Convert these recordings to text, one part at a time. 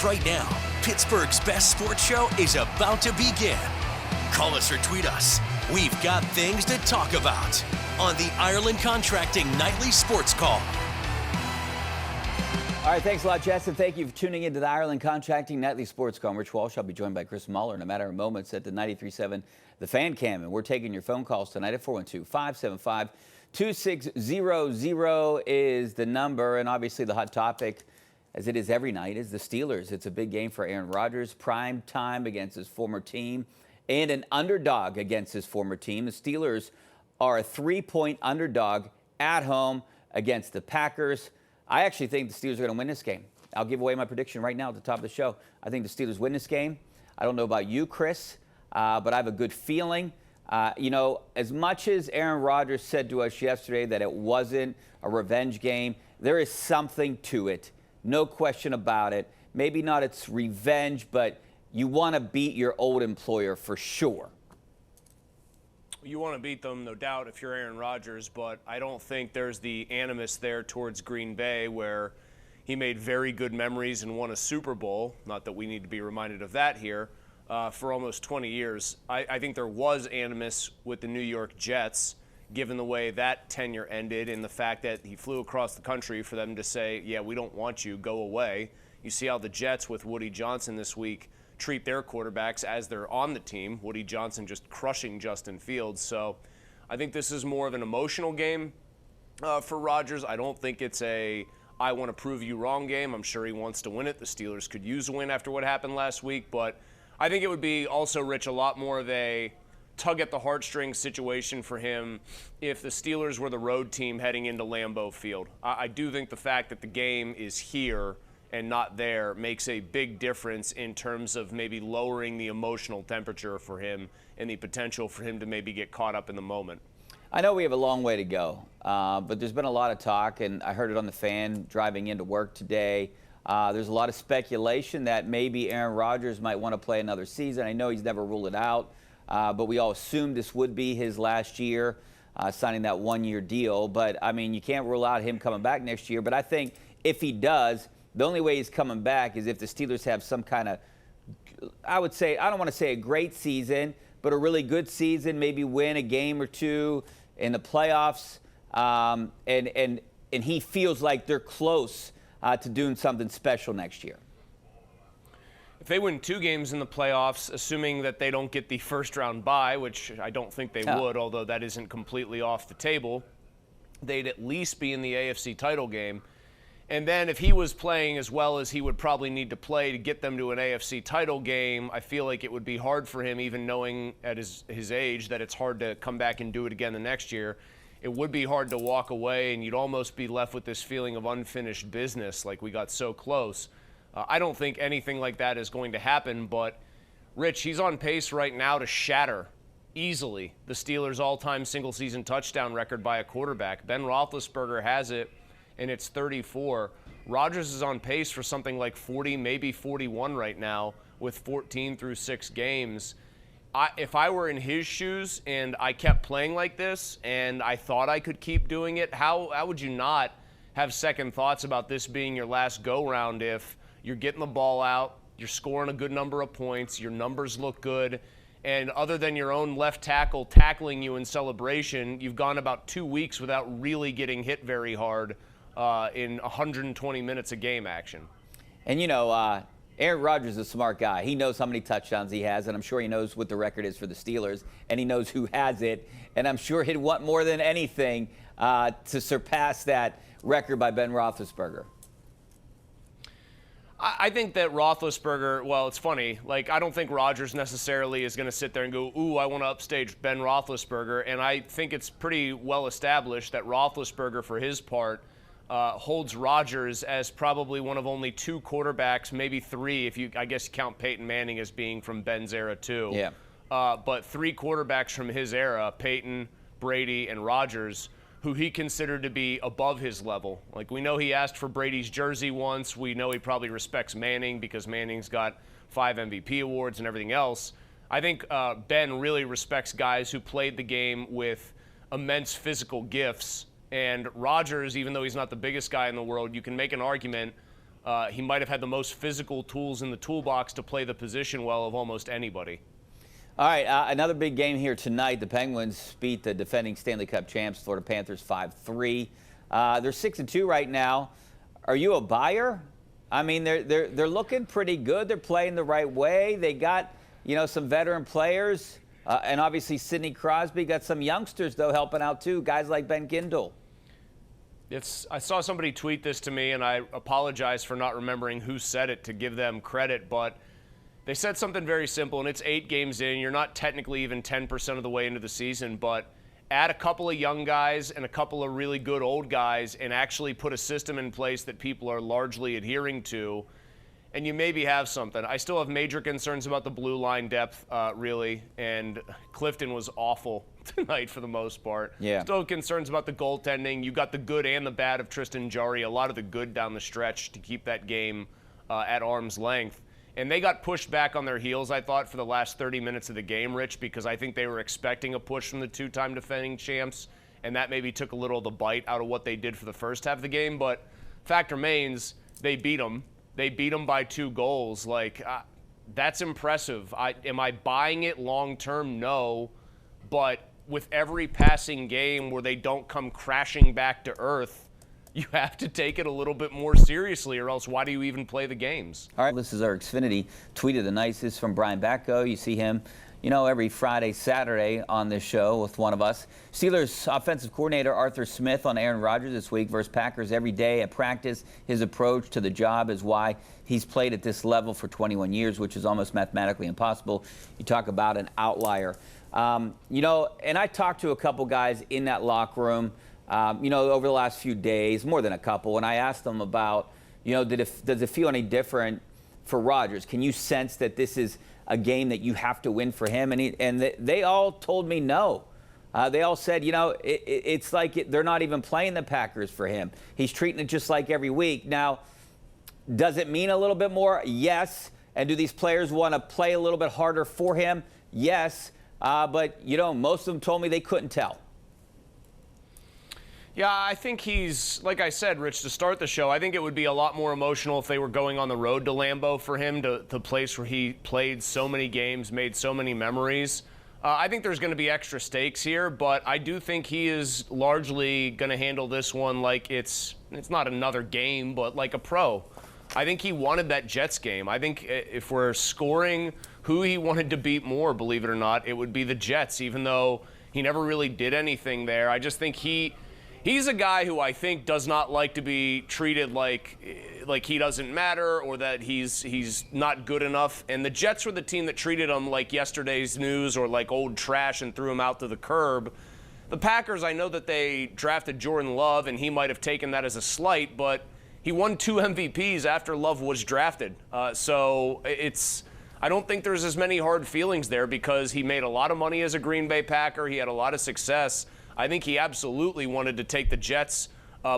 right now. Pittsburgh's best sports show is about to begin. Call us or tweet us. We've got things to talk about on the Ireland Contracting Nightly Sports Call. All right, thanks a lot, Jess, and thank you for tuning into the Ireland Contracting Nightly Sports Call. I'm Rich Walsh. I'll be joined by Chris Mueller in a matter of moments at the 93.7 The Fan Cam, and we're taking your phone calls tonight at 412-575-2600 is the number, and obviously the hot topic, as it is every night, is the Steelers. It's a big game for Aaron Rodgers, prime time against his former team, and an underdog against his former team. The Steelers are a 3-point underdog at home against the Packers. I actually think the Steelers are going to win this game. I'll give away my prediction right now at the top of the show. I think the Steelers win this game. I don't know about you, Chris, but I have a good feeling. As much as Aaron Rodgers said to us yesterday that it wasn't a revenge game, there is something to it. No question about it. Maybe not it's revenge, but you want to beat your old employer for sure. You want to beat them, no doubt, if you're Aaron Rodgers, but I don't think there's the animus there towards Green Bay where he made very good memories and won a Super Bowl. Not that we need to be reminded of that here. For almost 20 years. I think there was animus with the New York Jets, given the way that tenure ended and the fact that he flew across the country for them to say, yeah, we don't want you, go away. You see how the Jets with Woody Johnson this week treat their quarterbacks as they're on the team. Woody Johnson just crushing Justin Fields. So I think this is more of an emotional game for Rodgers. I don't think it's a I want to prove you wrong game. I'm sure he wants to win it. The Steelers could use a win after what happened last week, but I think it would be also, Rich, a lot more of a tug at the heartstrings situation for him if the Steelers were the road team heading into Lambeau Field. I do think the fact that the game is here and not there makes a big difference in terms of maybe lowering the emotional temperature for him and the potential for him to maybe get caught up in the moment. I know we have a long way to go, but there's been a lot of talk, and I heard it on the Fan driving into work today. There's a lot of speculation that maybe Aaron Rodgers might want to play another season. I know he's never ruled it out, but we all assumed this would be his last year, signing that one-year deal. But, I mean, you can't rule out him coming back next year. But I think if he does, the only way he's coming back is if the Steelers have some kind of, I would say, I don't want to say a great season, but a really good season, maybe win a game or two in the playoffs, and he feels like they're close to doing something special next year. If they win 2 games in the playoffs, assuming that they don't get the first-round bye, which I don't think they would, although that isn't completely off the table, they'd at least be in the AFC title game. And then if he was playing as well as he would probably need to play to get them to an AFC title game, I feel like it would be hard for him, even knowing at his age that it's hard to come back and do it again the next year. It would be hard to walk away, and you'd almost be left with this feeling of unfinished business, like we got so close. I don't think anything like that is going to happen, but Rich, he's on pace right now to shatter easily the Steelers' all-time single-season touchdown record by a quarterback. Ben Roethlisberger has it, and it's 34. Rodgers is on pace for something like 40, maybe 41 right now with 14 through 6 games. If I were in his shoes and I kept playing like this and I thought I could keep doing it, how would you not have second thoughts about this being your last go-round if you're getting the ball out, you're scoring a good number of points, your numbers look good, and other than your own left tackle tackling you in celebration, you've gone about 2 weeks without really getting hit very hard in 120 minutes of game action. And, Aaron Rodgers is a smart guy. He knows how many touchdowns he has, and I'm sure he knows what the record is for the Steelers, and he knows who has it. And I'm sure he'd want more than anything to surpass that record by Ben Roethlisberger. I think that Roethlisberger, well, it's funny. I don't think Rodgers necessarily is going to sit there and go, ooh, I want to upstage Ben Roethlisberger. And I think it's pretty well established that Roethlisberger, for his part, holds Rodgers as probably one of only 2 quarterbacks, maybe 3, if you, I guess, count Peyton Manning as being from Ben's era too. Yeah. But 3 quarterbacks from his era, Peyton, Brady, and Rodgers, who he considered to be above his level. We know he asked for Brady's jersey once. We know he probably respects Manning because Manning's got 5 MVP awards and everything else. I think Ben really respects guys who played the game with immense physical gifts. And Rodgers, even though he's not the biggest guy in the world, you can make an argument he might have had the most physical tools in the toolbox to play the position well of almost anybody. All right, another big game here tonight. The Penguins beat the defending Stanley Cup champs, Florida Panthers, 5-3. They're 6-2 right now. Are you a buyer? I mean, they're looking pretty good. They're playing the right way. They got, some veteran players, and obviously Sidney Crosby. Got some youngsters, though, helping out, too, guys like Ben Kindle. I saw somebody tweet this to me, and I apologize for not remembering who said it to give them credit, but they said something very simple, and it's 8 games in. You're not technically even 10% of the way into the season, but add a couple of young guys and a couple of really good old guys and actually put a system in place that people are largely adhering to, and you maybe have something. I still have major concerns about the blue line depth, really, and Clifton was awful tonight for the most part. Yeah. Still have concerns about the goaltending. You got the good and the bad of Tristan Jarry, a lot of the good down the stretch to keep that game at arm's length. And they got pushed back on their heels, I thought, for the last 30 minutes of the game, Rich, because I think they were expecting a push from the 2-time defending champs, and that maybe took a little of the bite out of what they did for the first half of the game. But fact remains, they beat them. They beat them by 2 goals. That's impressive. Am I buying it long-term? No. But with every passing game where they don't come crashing back to earth, you have to take it a little bit more seriously, or else why do you even play the games? All right, this is our Xfinity tweet of the night. This is from Brian Batko. You see him, every Friday, Saturday on this show with one of us. Steelers offensive coordinator Arthur Smith on Aaron Rodgers this week versus Packers every day at practice. His approach to the job is why he's played at this level for 21 years, which is almost mathematically impossible. You talk about an outlier. And I talked to a couple guys in that locker room, over the last few days, more than a couple, and I asked them about, does it feel any different for Rodgers? Can you sense that this is a game that you have to win for him? And they all told me no. They all said, it's like they're not even playing the Packers for him. He's treating it just like every week. Now, does it mean a little bit more? Yes. And do these players want to play a little bit harder for him? Yes. But, most of them told me they couldn't tell. Yeah, I think he's, like I said, Rich, to start the show, I think it would be a lot more emotional if they were going on the road to Lambeau for him, to the place where he played so many games, made so many memories. I think there's going to be extra stakes here, but I do think he is largely going to handle this one like it's not another game, but like a pro. I think he wanted that Jets game. I think if we're scoring who he wanted to beat more, believe it or not, it would be the Jets, even though he never really did anything there. I just think he's a guy who I think does not like to be treated like he doesn't matter or that he's not good enough. And the Jets were the team that treated him like yesterday's news or like old trash and threw him out to the curb. The Packers, I know that they drafted Jordan Love, and he might have taken that as a slight, but he won 2 MVPs after Love was drafted. So I don't think there's as many hard feelings there because he made a lot of money as a Green Bay Packer. He had a lot of success. I think he absolutely wanted to take the Jets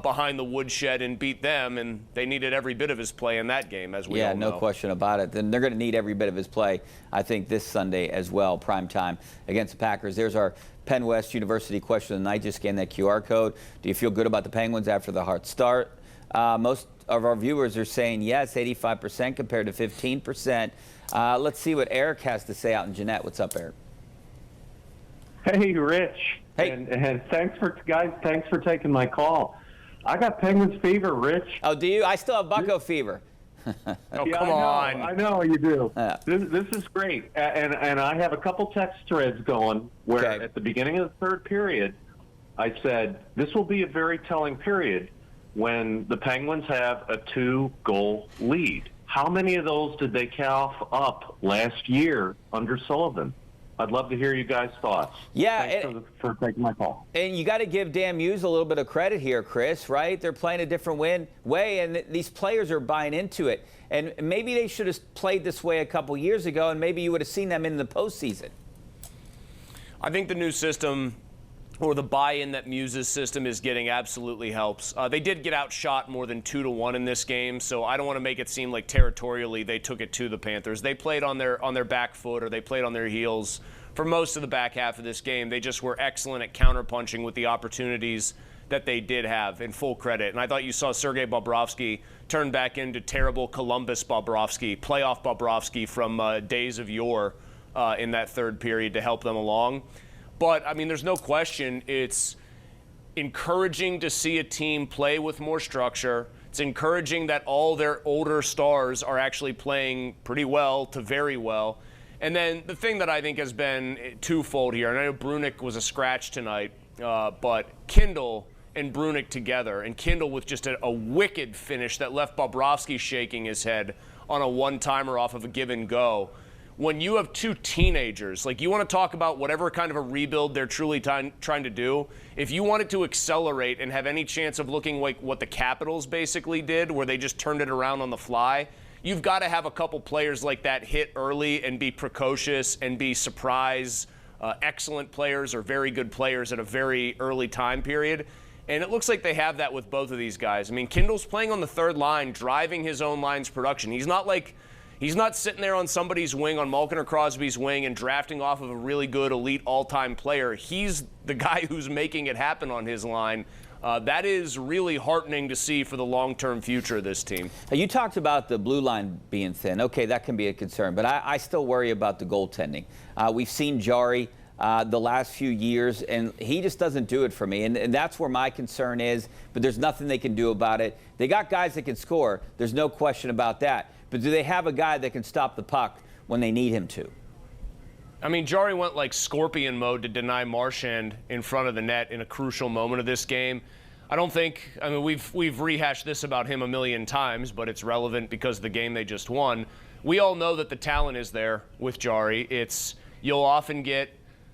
behind the woodshed and beat them, and they needed every bit of his play in that game, as we all know. Yeah, no question about it. Then they're going to need every bit of his play, I think, this Sunday as well, prime time against the Packers. There's our Penn West University question of the night. Just scan that QR code. Do you feel good about the Penguins after the hard start? Most of our viewers are saying yes, 85% compared to 15%. Let's see what Eric has to say out in Jeanette. What's up, Eric? Hey, Rich. Hey. And thanks for taking my call. I got Penguins fever, Rich. Oh, do you? I still have Bucko fever. Oh, yeah, come on. I know you do. Yeah. This is great. And I have a couple text threads going where Okay. at the beginning of the third period, I said, this will be a very telling period when the Penguins have a 2-goal lead. How many of those did they cough up last year under Sullivan? I'd love to hear you guys' thoughts. Yeah, Thanks for taking my call. And you got to give Dan Muse a little bit of credit here, Chris, right? They're playing a different way, and these players are buying into it. And maybe they should have played this way a couple years ago, and maybe you would have seen them in the postseason. I think the new system, or the buy-in that Muse's system is getting, absolutely helps. They did get outshot more than 2-1 in this game, so I don't want to make it seem like territorially they took it to the Panthers. They played on their back foot, or they played on their heels for most of the back half of this game. They just were excellent at counterpunching with the opportunities that they did have in full credit. And I thought you saw Sergei Bobrovsky turn back into terrible Columbus Bobrovsky, playoff Bobrovsky from days of yore in that third period to help them along. But, I mean, there's no question it's encouraging to see a team play with more structure. It's encouraging that all their older stars are actually playing pretty well to very well. And then the thing that I think has been twofold here, and I know Brunick was a scratch tonight, but Kindle and Brunick together, and Kindle with just a wicked finish that left Bobrovsky shaking his head on a one-timer off of a give and go. When you have two teenagers, like, you want to talk about whatever kind of a rebuild they're truly trying to do, if you want it to accelerate and have any chance of looking like what the Capitals basically did, where they just turned it around on the fly, you've got to have a couple players like that hit early and be precocious and be surprise excellent players or very good players at a very early time period. And it looks like they have that with both of these guys. I mean, Kindle's playing on the third line, driving his own line's production. He's not sitting there on somebody's wing, on Malkin or Crosby's wing, and drafting off of a really good elite all-time player. He's the guy who's making it happen on his line. That is really heartening to see for the long-term future of this team. You talked about the blue line being thin. Okay, that can be a concern, but I still worry about the goaltending. We've seen Jari the last few years, and he just doesn't do it for me. And that's where my concern is, but there's nothing they can do about it. They got guys that can score. There's no question about that. But do they have a guy that can stop the puck when they need him to? I mean, Jari went like scorpion mode to deny Marchand in front of the net in a crucial moment of this game. I mean, we've rehashed this about him a million times, but it's relevant because of the game they just won. We all know that the talent is there with Jari. You'll often get,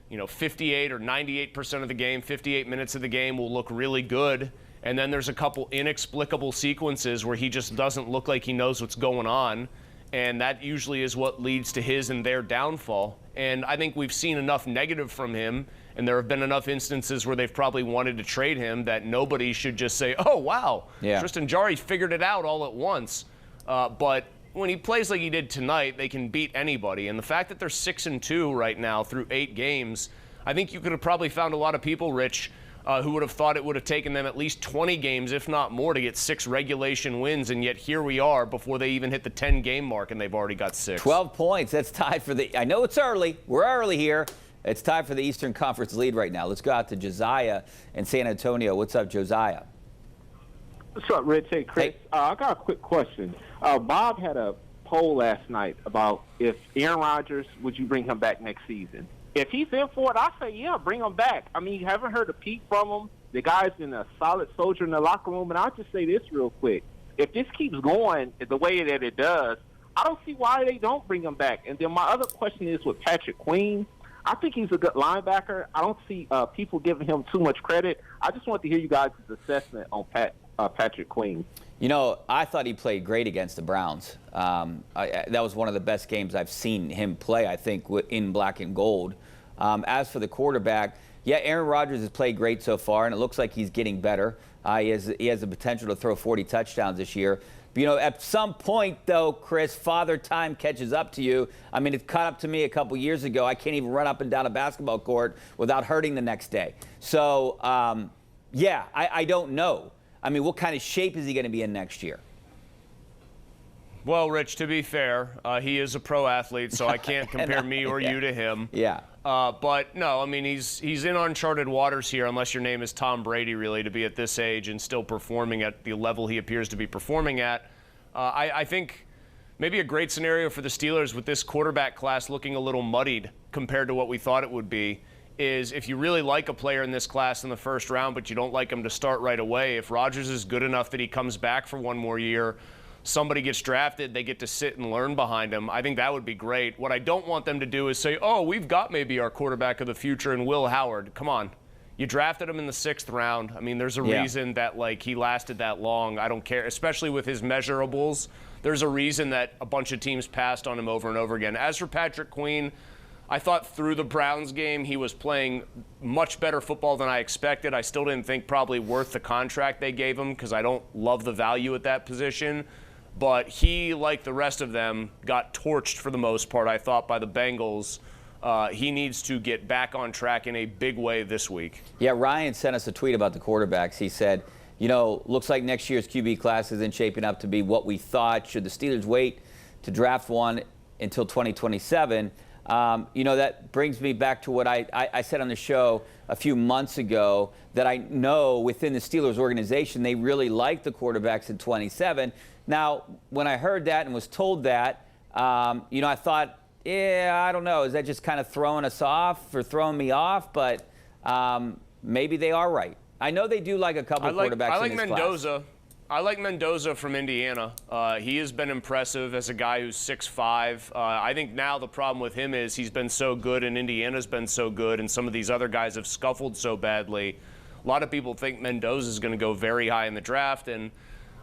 58 or 98% of the game, 58 minutes of the game will look really good. And then there's a couple inexplicable sequences where he just doesn't look like he knows what's going on. And that usually is what leads to his and their downfall. And I think we've seen enough negative from him, and there have been enough instances where they've probably wanted to trade him that nobody should just say, oh, wow, Tristan Jarry figured it out all at once. But when he plays like he did tonight, they can beat anybody. And the fact that they're 6-2 right now through 8 games, I think you could have probably found a lot of people, Rich, who would have thought it would have taken them at least 20 games, if not more, to get 6 regulation wins, and yet here we are before they even hit the 10-game mark, and they've already got 6. 12 points. That's tied for the – I know it's early. We're early here. It's tied for the Eastern Conference lead right now. Let's go out to Josiah in San Antonio. What's up, Josiah? What's up, Rich? Hey, Chris. Hey. I got a quick question. Bob had a poll last night about if Aaron Rodgers, would you bring him back next season? If he's in for it, I say, yeah, bring him back. I mean, you haven't heard a peep from him. The guy's been a solid soldier in the locker room. And I'll just say this real quick. If this keeps going the way that it does, I don't see why they don't bring him back. And then my other question is with Patrick Queen. I think he's a good linebacker. I don't see people giving him too much credit. I just want to hear you guys' assessment on Patrick Queen. I thought he played great against the Browns. That was one of the best games I've seen him play, I think, in black and gold. As for the quarterback, Aaron Rodgers has played great so far, and it looks like he's getting better. He has the potential to throw 40 touchdowns this year. But, at some point, though, Chris, father time catches up to you. I mean, it caught up to me a couple years ago. I can't even run up and down a basketball court without hurting the next day. So, I don't know. I mean, what kind of shape is he going to be in next year? Well, Rich, to be fair, he is a pro athlete, so I can't compare me or you to him. Yeah. But no, I mean, he's in uncharted waters here, unless your name is Tom Brady, really, to be at this age and still performing at the level he appears to be performing at. I think maybe a great scenario for the Steelers with this quarterback class looking a little muddied compared to what we thought it would be is if you really like a player in this class in the first round, but you don't like him to start right away, if Rodgers is good enough that he comes back for one more year, somebody gets drafted, they get to sit and learn behind him, I think that would be great. What I don't want them to do is say, oh, we've got maybe our quarterback of the future in Will Howard. Come on. You drafted him in the 6th round. I mean, there's a reason that, he lasted that long. I don't care, especially with his measurables. There's a reason that a bunch of teams passed on him over and over again. As for Patrick Queen, I thought through the Browns game he was playing much better football than I expected. I still didn't think probably worth the contract they gave him because I don't love the value at that position. But he, like the rest of them, got torched for the most part, I thought, by the Bengals he needs to get back on track in a big way this week. Yeah, Ryan sent us a tweet about the quarterbacks. He said, looks like next year's QB class isn't shaping up to be what we thought. Should the Steelers wait to draft one until 2027? That brings me back to what I said on the show a few months ago, that I know within the Steelers organization, they really like the quarterbacks at 27. Now, when I heard that and was told that, I thought, I don't know. Is that just kind of throwing us off or throwing me off? But maybe they are right. I know they do like a couple quarterbacks I like in this Mendoza. class. I like Mendoza from Indiana. He has been impressive as a guy who's 6'5". I think now the problem with him is he's been so good and Indiana's been so good and some of these other guys have scuffled so badly. A lot of people think Mendoza is going to go very high in the draft, and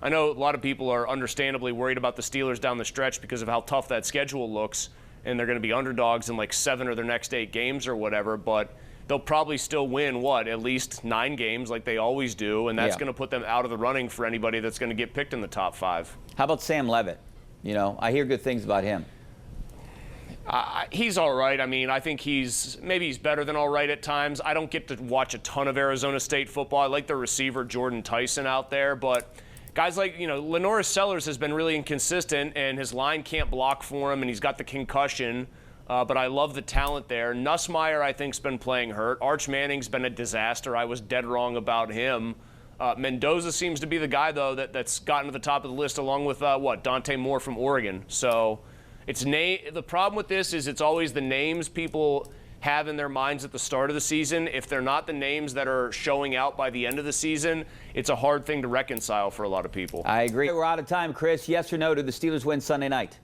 I know a lot of people are understandably worried about the Steelers down the stretch because of how tough that schedule looks, and they're going to be underdogs in like 7 of their next 8 games or whatever, but they'll probably still win, at least 9 games like they always do, and that's going to put them out of the running for anybody that's going to get picked in the top 5. How about Sam Levitt? I hear good things about him. He's all right. I mean, I think he's better than all right at times. I don't get to watch a ton of Arizona State football. I like the receiver Jordan Tyson out there, but guys like, Lenoris Sellers has been really inconsistent, and his line can't block for him, and he's got the concussion. But I love the talent there. Nussmeier, I think, has been playing hurt. Arch Manning's been a disaster. I was dead wrong about him. Mendoza seems to be the guy, though, that's gotten to the top of the list, along with, Dante Moore from Oregon. So the problem with this is it's always the names people have in their minds at the start of the season. If they're not the names that are showing out by the end of the season, it's a hard thing to reconcile for a lot of people. I agree. We're out of time, Chris. Yes or no, do the Steelers win Sunday night?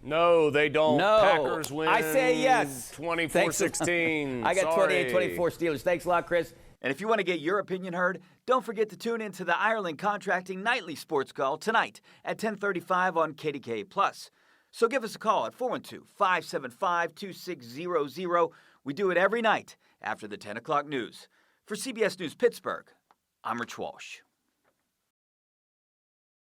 No, they don't. No. Packers win. I say yes. 24-16. I got 28-24 Steelers. Thanks a lot, Chris. And if you want to get your opinion heard, don't forget to tune in to the Ireland Contracting Nightly Sports Call tonight at 10:35 on KDKA+. So give us a call at 412-575-2600. We do it every night after the 10 o'clock news. For CBS News Pittsburgh, I'm Rich Walsh.